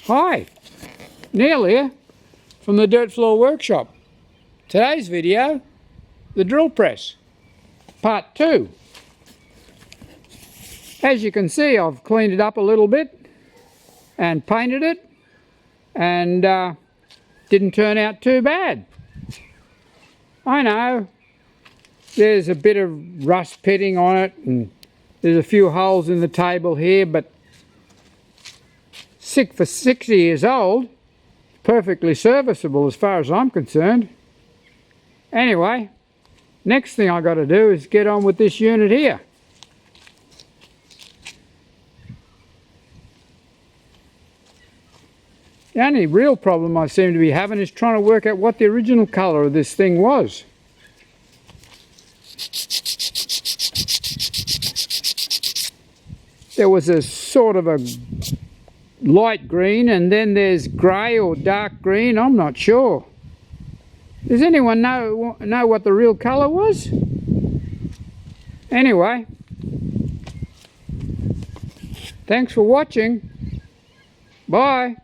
Hi, Neil here from the Dirt Floor Workshop. Today's video, the drill press, part 2. As you can see, I've cleaned it up a little bit and painted it, and didn't turn out too bad. I know there's a bit of rust pitting on it, and there's a few holes in the table here, but for 60 years old, perfectly serviceable as far as I'm concerned. Anyway, next thing I got to do is get on with this unit here. The only real problem I seem to be having is trying to work out what the original colour of this thing was. There was a sort of a light green, and then there's grey or dark green. I'm not sure. Does anyone know what the real colour was? Anyway, thanks for watching. Bye.